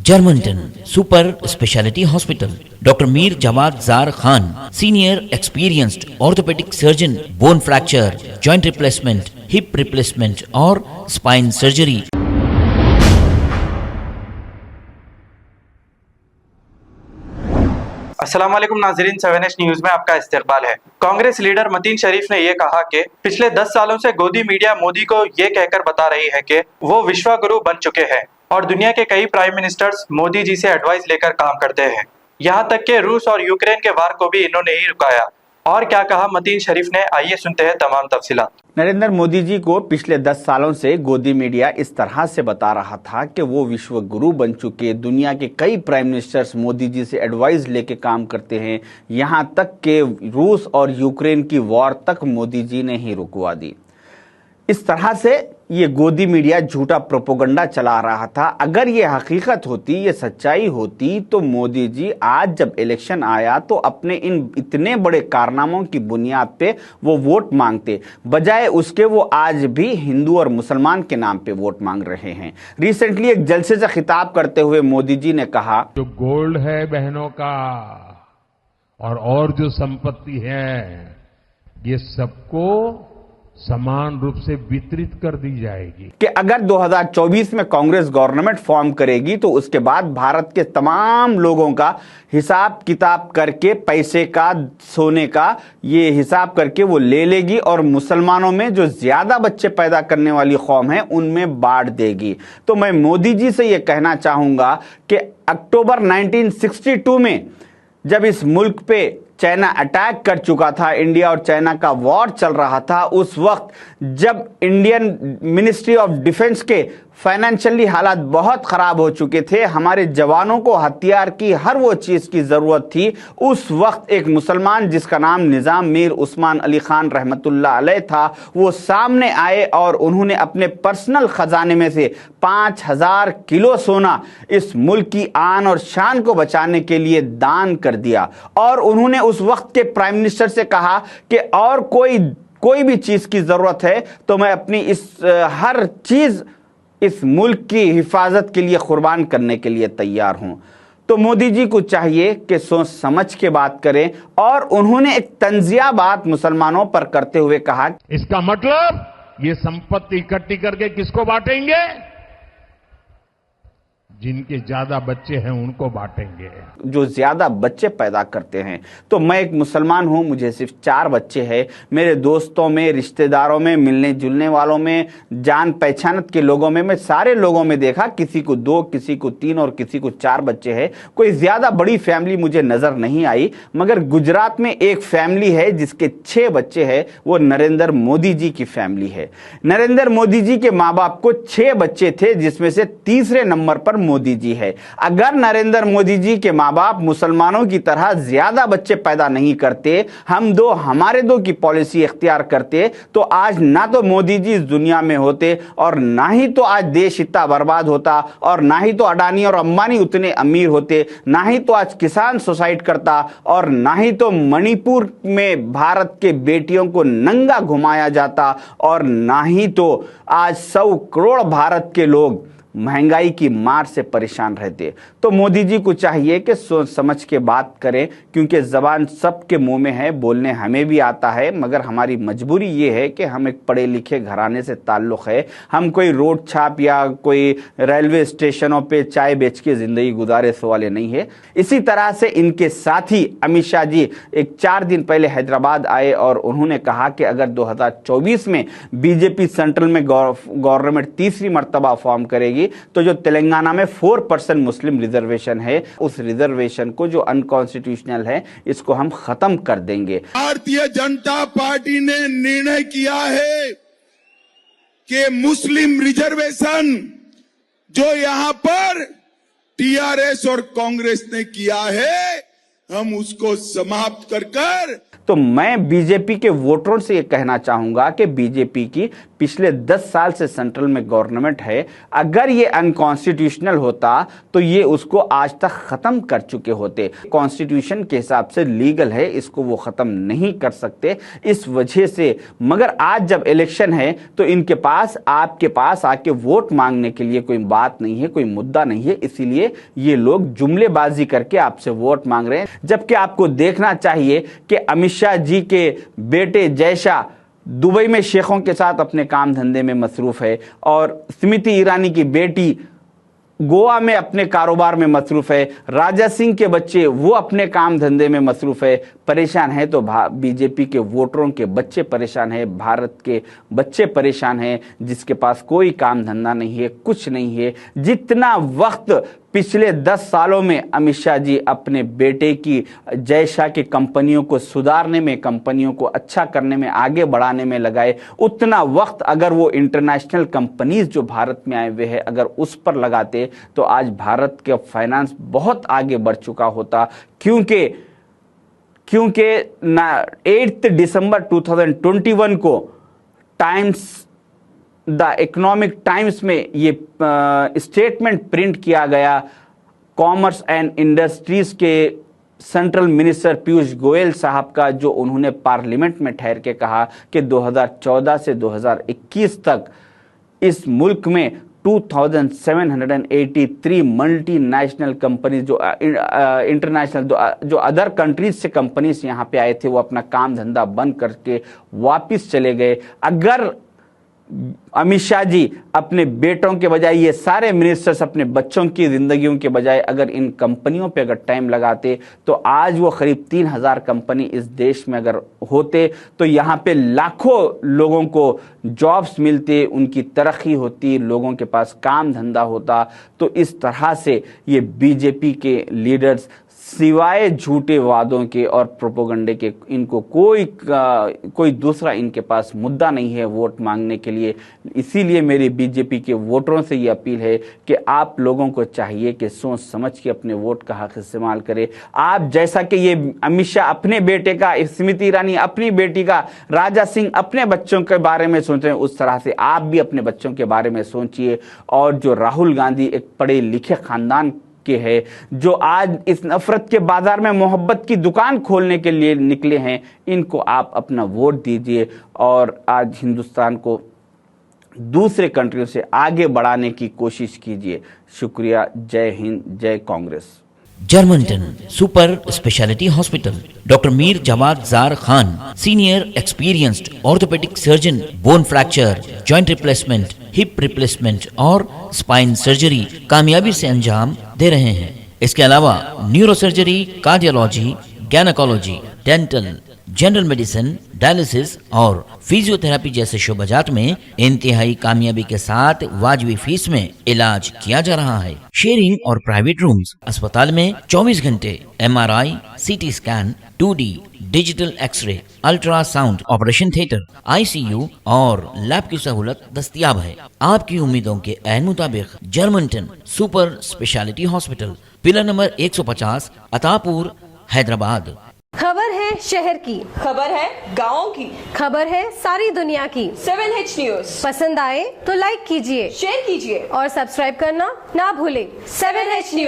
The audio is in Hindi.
Germantown Super Speciality Hospital. Dr. Mir Jawad Zar Khan, senior experienced orthopedic surgeon, bone fracture, joint replacement, hip replacement or spine surgery. अस्सलाम वालेकुम नाज़रीन, 7H न्यूज में आपका इस्तकबाल है। कांग्रेस लीडर मतीन शरीफ ने यह कहा कि पिछले 10 सालों से गोदी मीडिया मोदी को ये कहकर बता रही है कि वो विश्व गुरु बन चुके हैं और दुनिया के कई प्राइम मिनिस्टर्स मोदी जी से एडवाइस लेकर काम करते हैं। यहाँ तक कि रूस और यूक्रेन के वार को भी इन्होंने ही रुकाया। और क्या कहा मतीन शरीफ ने, आइए सुनते हैं तमाम तफसीलात। नरेंद्र मोदी जी को पिछले 10 सालों से गोदी मीडिया इस तरह से बता रहा था कि वो विश्व गुरु बन चुके, दुनिया के कई प्राइम मिनिस्टर्स मोदी जी से एडवाइस लेके काम करते हैं, यहाँ तक कि रूस और यूक्रेन की वॉर तक मोदी जी ने ही रुकवा दी। इस तरह से ये गोदी मीडिया झूठा प्रोपोगंडा चला रहा था। अगर ये हकीकत होती, ये सच्चाई होती, तो मोदी जी आज जब इलेक्शन आया तो अपने इन इतने बड़े कारनामों की बुनियाद पे वो वोट मांगते, बजाय उसके वो आज भी हिंदू और मुसलमान के नाम पे वोट मांग रहे हैं। रिसेंटली एक जलसे से खिताब करते हुए मोदी जी ने कहा, जो गोल्ड है बहनों का और जो संपत्ति है, ये सबको समान रूप से वितरित कर दी जाएगी कि अगर 2024 में कांग्रेस गवर्नमेंट फॉर्म करेगी तो उसके बाद भारत के तमाम लोगों का हिसाब किताब करके, पैसे का, सोने का ये हिसाब करके वो ले लेगी और मुसलमानों में जो ज्यादा बच्चे पैदा करने वाली कौम है उनमें बांट देगी। तो मैं मोदी जी से ये कहना चाहूंगा कि अक्टूबर 1962 में जब इस मुल्क पे चाइना अटैक कर चुका था, इंडिया और चाइना का वॉर चल रहा था, उस वक्त जब इंडियन मिनिस्ट्री ऑफ डिफेंस के फाइनेंशियली हालात बहुत खराब हो चुके थे, हमारे जवानों को हथियार की हर वो चीज की जरूरत थी, उस वक्त एक मुसलमान जिसका नाम निजाम मीर उस्मान अली खान रहमतुल्लाह अलैह था, वो सामने आए और उन्होंने अपने पर्सनल खजाने में से 5000 किलो सोना इस मुल्क की आन और शान को बचाने के लिए दान कर दिया। और उन्होंने उस वक्त के प्राइम मिनिस्टर से कहा कि और कोई भी चीज की जरूरत है तो मैं अपनी इस हर चीज इस मुल्क की हिफाजत के लिए कुर्बान करने के लिए तैयार हूं। तो मोदी जी को चाहिए कि सोच समझ के बात करें। और उन्होंने एक तंजिया बात मुसलमानों पर करते हुए कहा, इसका मतलब ये संपत्ति इकट्ठी करके किसको बांटेंगे? जिनके ज्यादा बच्चे हैं उनको बांटेंगे, जो ज्यादा बच्चे पैदा करते हैं। तो मैं एक मुसलमान हूं, मुझे सिर्फ 4 बच्चे हैं। मेरे दोस्तों में, रिश्तेदारों में, मिलने जुलने वालों में, जान पहचानत के लोगों में, मैं सारे लोगों में देखा किसी को 2, किसी को 3 और किसी को 4 बच्चे हैं। कोई ज्यादा बड़ी फैमिली मुझे नजर नहीं आई। मगर गुजरात में एक फैमिली है जिसके 6 बच्चे हैं, वो नरेंद्र मोदी जी की फैमिली है। नरेंद्र मोदी जी के माँ बाप को 6 बच्चे थे, जिसमें से तीसरे नंबर पर मोदी जी है। अगर नरेंद्र मोदी जी के मां बाप मुसलमानों की तरह ज्यादा बच्चे पैदा नहीं करते, हमारे दो की पॉलिसी इख्तियार करते, तो आज ना तो मोदी जी इस दुनिया में होते और ना ही तो आज देश इतना बर्बाद होता और ना ही तो अडानी और अंबानी उतने अमीर होते, ना ही तो आज किसान सुसाइड करता और ना ही तो मणिपुर में भारत के बेटियों को नंगा घुमाया जाता और ना ही तो आज 100 करोड़ भारत के लोग महंगाई की मार से परेशान रहते। तो मोदी जी को चाहिए कि सोच समझ के बात करें, क्योंकि जबान सबके मुंह में है, बोलने हमें भी आता है, मगर हमारी मजबूरी ये है कि हम एक पढ़े लिखे घराने से ताल्लुक़ है। हम कोई रोड छाप या कोई रेलवे स्टेशनों पे चाय बेच के जिंदगी गुजारे वाले नहीं है। इसी तरह से इनके साथी अमित शाह जी एक 4 दिन पहले हैदराबाद आए और उन्होंने कहा कि अगर 2024 में बीजेपी सेंट्रल में गवर्नमेंट तीसरी मर्तबा फॉर्म करेगी तो जो तेलंगाना में 4% मुस्लिम रिजर्वेशन है, उस रिजर्वेशन को जो अनकॉन्स्टिट्यूशनल है, इसको हम खत्म कर देंगे। भारतीय जनता पार्टी ने निर्णय किया है कि मुस्लिम रिजर्वेशन जो यहां पर टीआरएस और कांग्रेस ने किया है, हम उसको समाप्त कर कर तो मैं बीजेपी के वोटरों से ये कहना चाहूंगा कि बीजेपी की पिछले 10 साल से सेंट्रल में गवर्नमेंट है, अगर ये अनकॉन्स्टिट्यूशनल होता तो ये उसको आज तक खत्म कर चुके होते। कॉन्स्टिट्यूशन के हिसाब से लीगल है, इसको वो खत्म नहीं कर सकते इस वजह से। मगर आज जब इलेक्शन है तो इनके पास आपके पास आके वोट मांगने के लिए कोई बात नहीं है, कोई मुद्दा नहीं है, इसीलिए ये लोग जुमलेबाजी करके आपसे वोट मांग रहे हैं। जबकि आपको देखना चाहिए कि अमित शाह जी के बेटे जय शाह दुबई में शेखों के साथ अपने काम धंधे में मसरूफ है और स्मृति ईरानी की बेटी गोवा में अपने कारोबार में मसरूफ है। राजा सिंह के बच्चे वो अपने काम धंधे में मसरूफ है। परेशान है तो बीजेपी के वोटरों के बच्चे परेशान है, भारत के बच्चे परेशान हैं जिसके पास कोई काम धंधा नहीं है, कुछ नहीं है। जितना वक्त पिछले 10 सालों में अमित शाह जी अपने बेटे की जय शाह की कंपनियों को सुधारने में, कंपनियों को अच्छा करने में, आगे बढ़ाने में लगाए, उतना वक्त अगर वो इंटरनेशनल कंपनीज जो भारत में आए हुए हैं अगर उस पर लगाते तो आज भारत का फाइनेंस बहुत आगे बढ़ चुका होता। क्योंकि 8 दिसंबर 2021 को द इकोनॉमिक टाइम्स में ये स्टेटमेंट प्रिंट किया गया कॉमर्स एंड इंडस्ट्रीज के सेंट्रल मिनिस्टर पीयूष गोयल साहब का, जो उन्होंने पार्लियामेंट में ठहर के कहा कि 2014 से 2021 तक इस मुल्क में 2783 मल्टीनेशनल कंपनीज जो इंटरनेशनल जो अदर कंट्रीज से कंपनीज यहाँ पे आए थे वो अपना काम धंधा बंद करके वापस चले गए। अगर अमित शाह जी अपने बेटों के बजाय, ये सारे मिनिस्टर्स अपने बच्चों की जिंदगियों के बजाय अगर इन कंपनियों पे अगर टाइम लगाते तो आज वो करीब 3000 कंपनी इस देश में अगर होते तो यहाँ पे लाखों लोगों को जॉब्स मिलते, उनकी तरक्की होती, लोगों के पास काम धंधा होता। तो इस तरह से ये बीजेपी के लीडर्स सिवाय झूठे वादों के और प्रोपोगंडे के इनको कोई दूसरा इनके पास मुद्दा नहीं है वोट मांगने के लिए। इसीलिए मेरी बीजेपी के वोटरों से ये अपील है कि आप लोगों को चाहिए कि सोच समझ के अपने वोट का हक इस्तेमाल करें। आप जैसा कि ये अमित शाह अपने बेटे का, स्मृति ईरानी अपनी बेटी का, राजा सिंह अपने बच्चों के बारे में सोच रहे हैं, उस तरह से आप भी अपने बच्चों के बारे में सोचिए। और जो राहुल गांधी एक पढ़े लिखे खानदान के है, जो आज इस नफरत के बाजार में मोहब्बत की दुकान खोलने के लिए निकले हैं, इनको आप अपना वोट दीजिए और आज हिंदुस्तान को दूसरे कंट्रियों से आगे बढ़ाने की कोशिश कीजिए। शुक्रिया। जय हिंद, जय कांग्रेस। जर्मनटन super speciality hospital, doctor Mir Jamat जार Khan, senior experienced orthopaedic surgeon, bone fracture, joint replacement, hip replacement और स्पाइन सर्जरी कामयाबी से अंजाम दे रहे हैं। इसके अलावा neuro surgery, cardiology, gynaecology, dental, general medicine, dialysis और फिजियोथेरेपी जैसे शोबाजात में इंतहाई कामयाबी के साथ वाजबी फीस में इलाज किया जा रहा है। शेयरिंग और प्राइवेट रूम्स, अस्पताल में 24 घंटे MRI, CT scan, 2D digital x-ray, ultrasound, operation theatre, ICU और लैब की सहूलत दस्तयाब है। आपकी उम्मीदों के ऐन मुताबिक जर्मनटन super speciality hospital, pillar number 150, Attapur, Hyderabad. खबर है शहर की, खबर है गाँव की, खबर है सारी दुनिया की। 7H न्यूज पसंद आए तो लाइक कीजिए, शेयर कीजिए और सब्सक्राइब करना ना भूलें। 7H news.